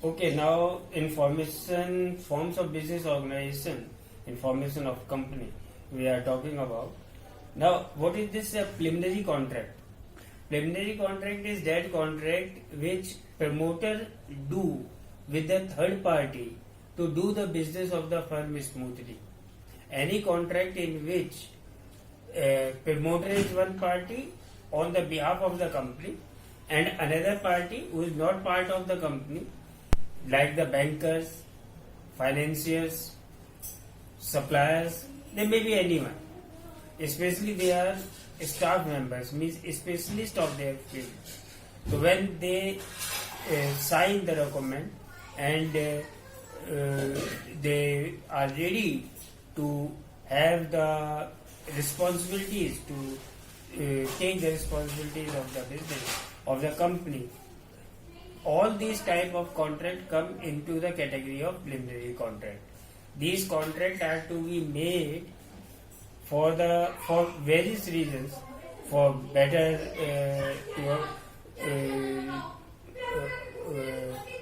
Okay, now information, forms of business organization, information of company we are talking about. Now, what is this preliminary contract? Preliminary contract is that contract which promoter do with the third party to do the business of the firm smoothly. Any contract in which promoter is one party on the behalf of the company and another party who is not part of the company, like the bankers, financiers, suppliers, they may be anyone. Especially they are staff members, means specialist of their field. So when they sign the document and they are ready to have the responsibilities to take the responsibilities of the business of the company, all these type of contract come into the category of preliminary contract. These contracts are to be made for various reasons, for better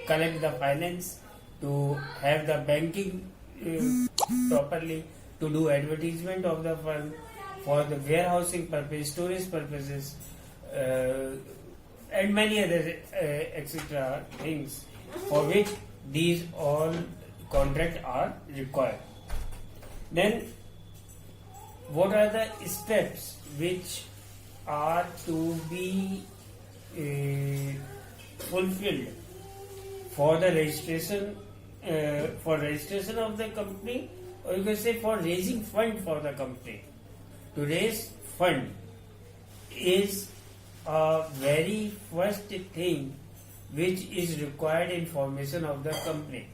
collect the finance, to have the banking properly, to do advertisement of the firm, for the warehousing purpose, storage purposes, and many other etc. things for which these all contracts are required. Then, what are the steps which are to be fulfilled for the registration of the company, or you can say for raising fund for the company? To raise fund is a very first thing which is required in formation of the company,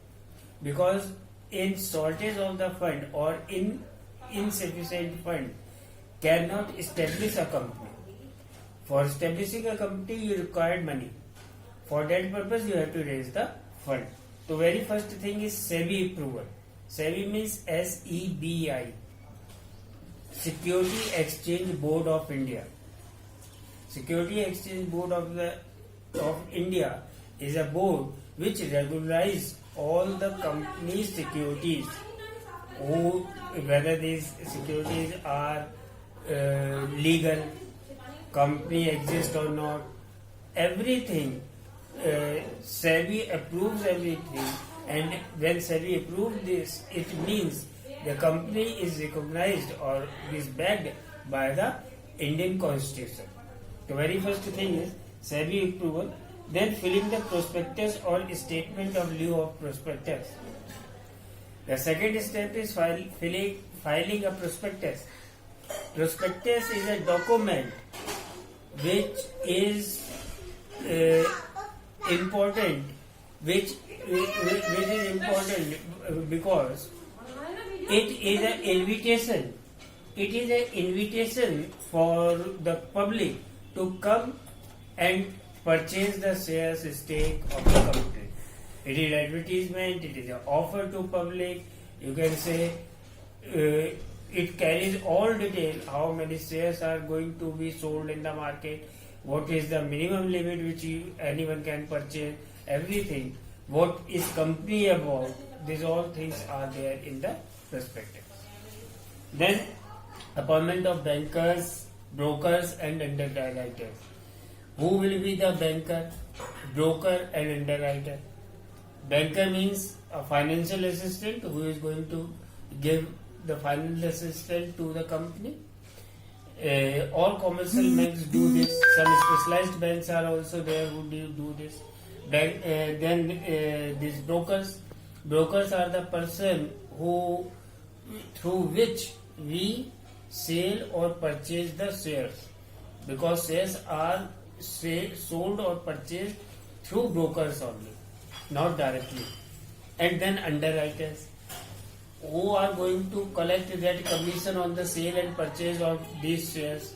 because in shortage of the fund or in insufficient fund cannot establish a company. For establishing a company you require money. For that purpose you have to raise the fund. So very first thing is SEBI approval. SEBI means SEBI, Security Exchange Board of India. Security Exchange Board of India is a board which regularizes all the company's securities, whether these securities are legal, company exists or not, everything. SEBI approves everything, and when SEBI approves this, it means the company is recognized or is backed by the Indian Constitution. The very first thing is SEBI approval, then filling the prospectus or statement of lieu of prospectus. The second step is filing a prospectus. Prospectus is a document which is important, which is important because it is an invitation. It is an invitation for the public to come and purchase the shares stake of the company. It is advertisement, it is an offer to public. You can say it carries all detail, how many shares are going to be sold in the market, what is the minimum limit which anyone can purchase, everything, what is company about, these all things are there in the prospectus. Then appointment of bankers, brokers and underwriters. Who will be the banker, broker and underwriter? Banker means a financial assistant who is going to give the financial assistance to the company. All commercial banks do this. Some specialized banks are also there who do this. Then these brokers are the person through which we sell or purchase the shares, because shares are sold or purchased through brokers only, not directly. And then underwriters, who are going to collect that commission on the sale and purchase of these shares.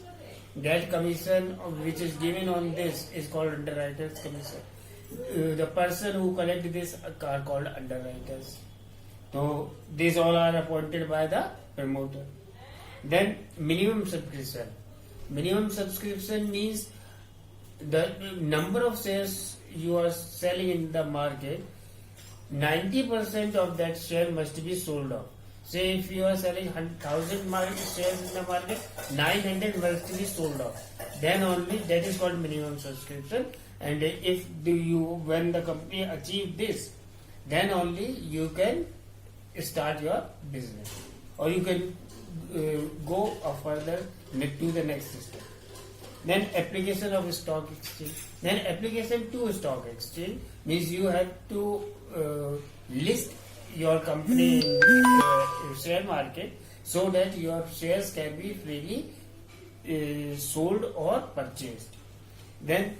That commission which is given on this is called underwriters commission. The person who collect this are called underwriters. So these all are appointed by the promoter. Then minimum subscription. Minimum subscription means the number of shares you are selling in the market, 90% of that share must be sold off. Say if you are selling 1,000 shares in the market, 900 must be sold off. Then only that is called minimum subscription. And if when the company achieve this, then only you can start your business, or you can go further to the next system. Then application of stock exchange. Then application to stock exchange means you have to list your company in share market so that your shares can be freely sold or purchased. Then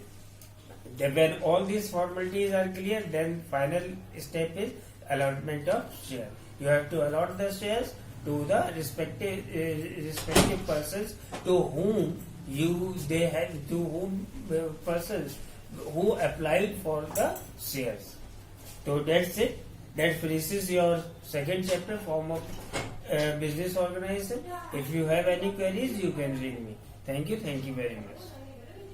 when all these formalities are clear, then final step is allotment of share. You have to allot the shares to the respective persons to whom persons who applied for the shares. So that's it. That finishes your second chapter, form of business organization. If you have any queries, you can ring me. Thank you very much.